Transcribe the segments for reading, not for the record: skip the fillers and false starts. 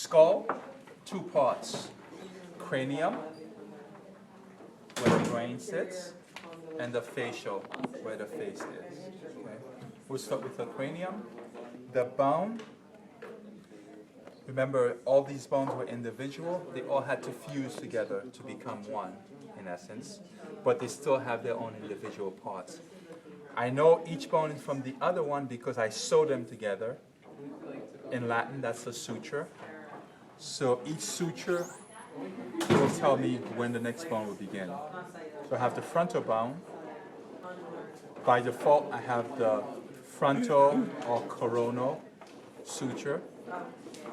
Skull, two parts. Cranium, where the brain sits, and the facial, where the face is. Okay? We'll start with the cranium. The bone, remember all these bones were individual. They all had to fuse together to become one, in essence. But they still have their own individual parts. I know each bone is from the other one because I sew them together. In Latin, that's a suture. So each suture will tell me when the next bone will begin. So I have the frontal bone. By default, I have the frontal or coronal suture.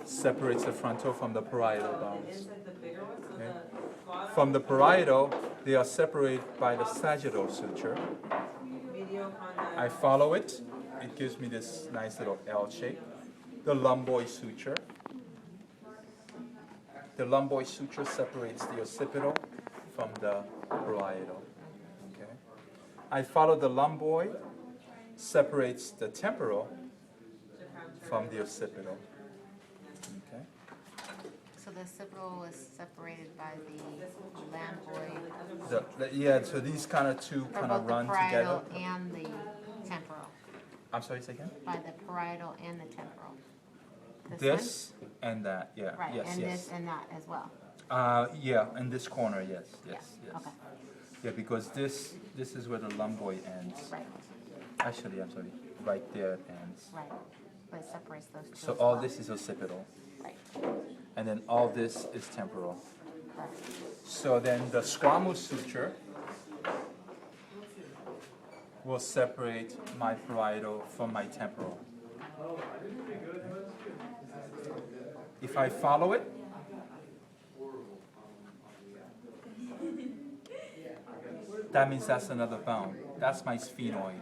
Separates the frontal from the parietal bones. Okay. From the parietal, they are separated by the sagittal suture. I follow it. It gives me this nice little L shape. The lumboid suture. The lumboid suture separates the occipital from the parietal. Okay. I follow the lumboid, separates the temporal from the occipital. Okay. So the occipital is separated by the lambdoid. Yeah, so these kind of two For kind of both the run parietal together. and the temporal. I'm sorry, say again? By the parietal and the temporal. This and that, yeah. One? Right, Yes, and yes. this and that as well. Yeah, in this corner, yes, yes, Yeah, yes. okay. Yeah, because this is where the lumboid ends. Right, Actually, I'm sorry, right there it ends. right. But it separates those two. So as all well. this is occipital, Right, and then all this is temporal. correct. So then the squamous suture will separate my parietal from my temporal. If I follow it, that means that's another bone. That's my sphenoid.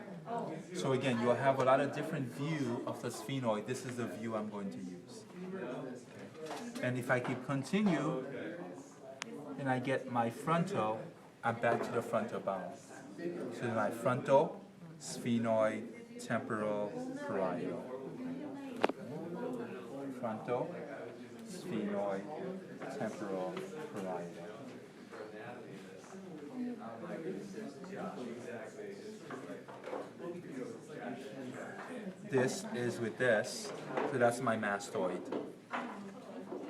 So again, you'll have a lot of different view of the sphenoid. This is the view I'm going to use. And if I keep continue, then I get my frontal, I'm back to the frontal bone. So my frontal, sphenoid, temporal, parietal. Frontal, sphenoid, temporal, parietal. This is with this, so that's my mastoid.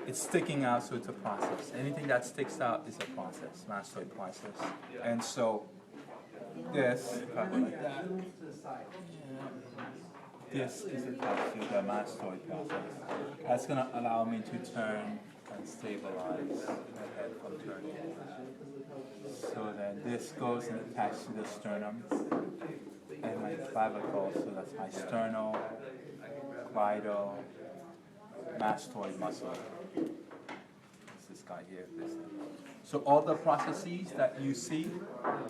It's sticking out, so it's a process. Anything that sticks out is a process, mastoid process. And so this, if I go like that, this is attached to the mastoid process. That's going to allow me to turn and stabilize the head from turning. So then this goes and attached to the sternum and my clavicle. So that's my sternal, clydo, mastoid muscle. It's this guy here. This thing. So all the processes that you see,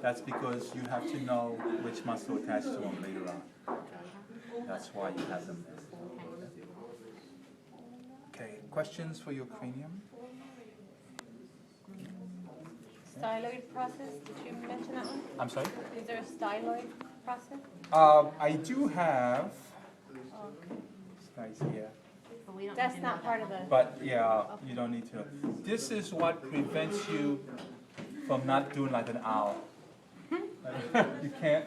that's because you have to know which muscle attached to them later on. That's why you have them there. Okay, questions for your cranium? Styloid process, did you mention that one? I'm sorry? Is there a styloid process? I do have, Okay. this guy's here. But we don't That's need to know not part of the, But yeah, you don't need to. This is what prevents you from not doing like an owl. You can't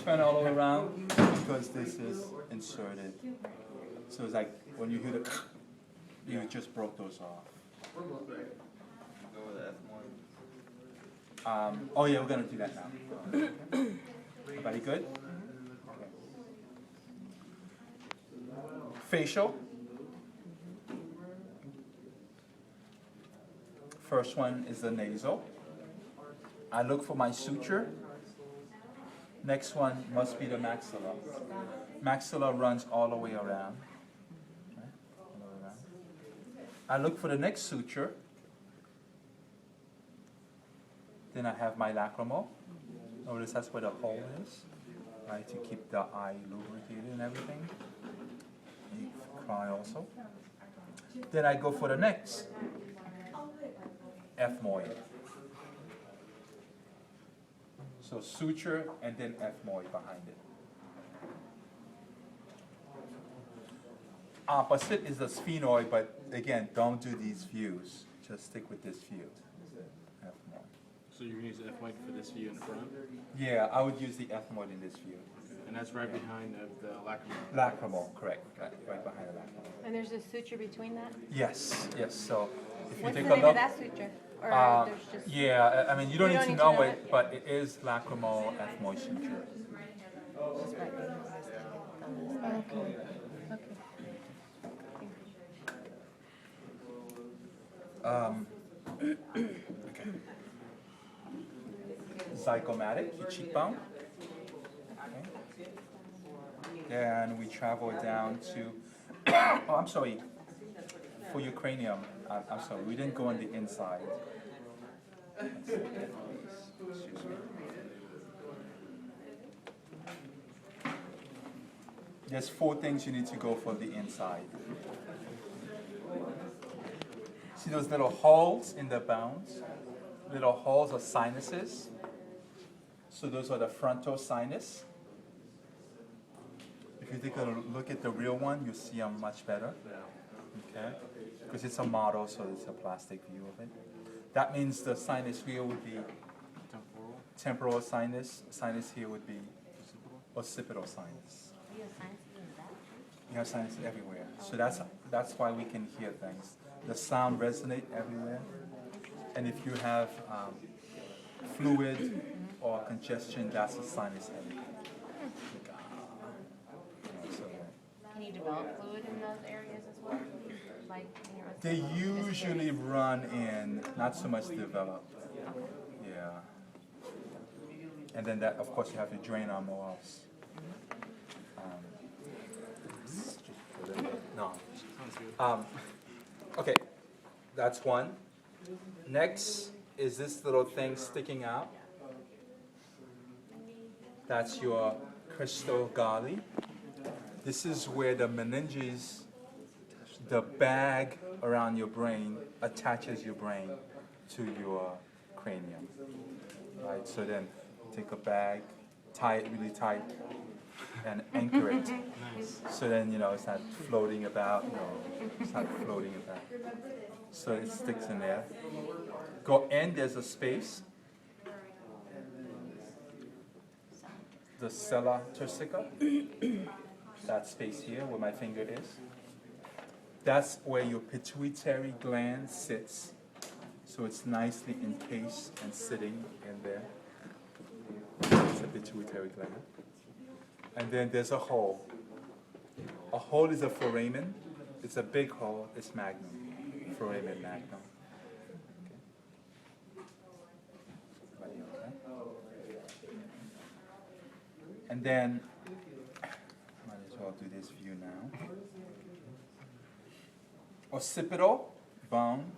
turn all the way around because this is inserted. So it's like when you hear the, you just broke those off. Oh yeah, we're gonna do that now. Everybody good? Okay. Facial. First one is the nasal. I look for my suture. Next one must be the maxilla. Maxilla runs all the way around. Right? All the way around. I look for the next suture. Then I have my lacrimal. Notice that's where the hole is, right, to keep the eye lubricated and everything. You cry also. Then I go for the next ethmoid. So suture and then ethmoid behind it. Opposite is the sphenoid, but again, don't do these views. Just stick with this view. Ethmoid. So you're gonna use the ethmoid for this view in the front, Yeah, I would use the ethmoid in this view. and that's right behind the lacrimal. Lacrimal, correct, right behind the lacrimal. And there's a suture between that? Yes, yes, so if you What's the take a name of look. that suture? Or there's just, Yeah, I mean, you don't You need don't to need to know know it, it? but it is lacrimal ethmoid suture. Just right there. okay, okay. Okay. Zygomatic, your cheekbone. Okay. Then we travel down to, oh, I'm sorry, for your cranium, I'm sorry, we didn't go on the inside. Excuse me. There's 4 things you need to go for the inside. See those little holes in the bones? Little holes are sinuses. So those are the frontal sinus. If you take a look at the real one, you see them much better. Okay? Because it's a model, so it's a plastic view of it. That means the sinus here would be Temporal. temporal sinus. Sinus here would be occipital sinus. You have science in that? You have sinus everywhere. So that's why we can hear things. The sound resonate everywhere. And if you have fluid or congestion, that's a sinus headache. So Can you develop fluid in those areas as well? Like in your they occipital? Just usually curious. run in, not so much develop. Yeah. And then that, of course, you have to drain on more else. No. Sounds good. Okay, that's one. Next is this little thing sticking out. That's your crystal galli. This is where the meninges, the bag around your brain, attaches your brain to your cranium. Right, so then take a bag, tie it really tight, and anchor it. Nice. So then, it's not floating about, it's not floating about. So it sticks in there. Go in, there's a space. The sella turcica, that space here where my finger is. That's where your pituitary gland sits. So it's nicely encased and sitting in there. It's a pituitary gland. And then there's a hole. A hole is a foramen. It's a big hole. It's magnum. Foramen magnum. Okay. And then, might as well do this view now. Occipital bone,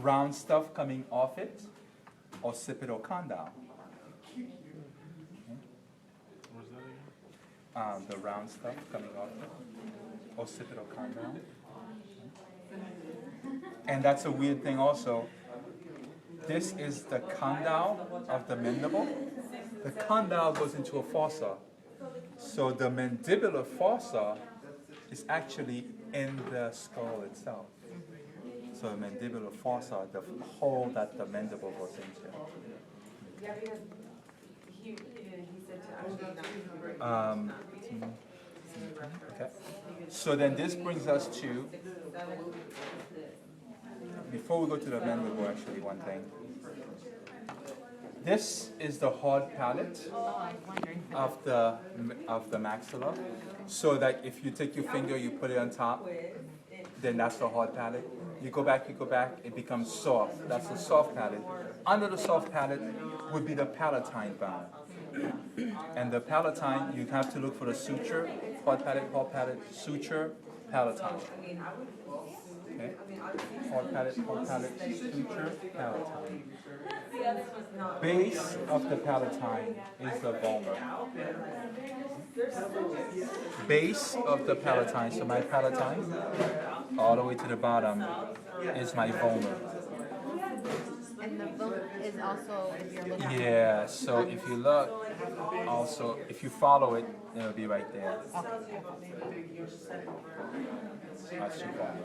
round stuff coming off it. Occipital condyle. Where's that again? The round stuff coming off it. Occipital condyle. And that's a weird thing also. This is the condyle of the mandible. The condyle goes into a fossa. So the mandibular fossa is actually in the skull itself. So the mandibular fossa, the hole that the mandible goes into. Okay. So then this brings us to, before we go to the mandible, actually, one thing. This is the hard palate Oh, I was wondering. of the maxilla. So that if you take your finger, you put it on top, then that's the hard palate. You go back, it becomes soft. That's the soft palate. Under the soft palate would be the palatine bone. And the palatine, you have to look for the suture, hard palate, suture, palatine. Okay? Hard palate, suture, palatine. Base of the palatine is the vomer. Base of the palatine, so my palatine, all the way to the bottom, is my vomer. And the bone is also, if you're looking. Yeah, so if you look, also, if you follow it, it'll be right there. That's too far.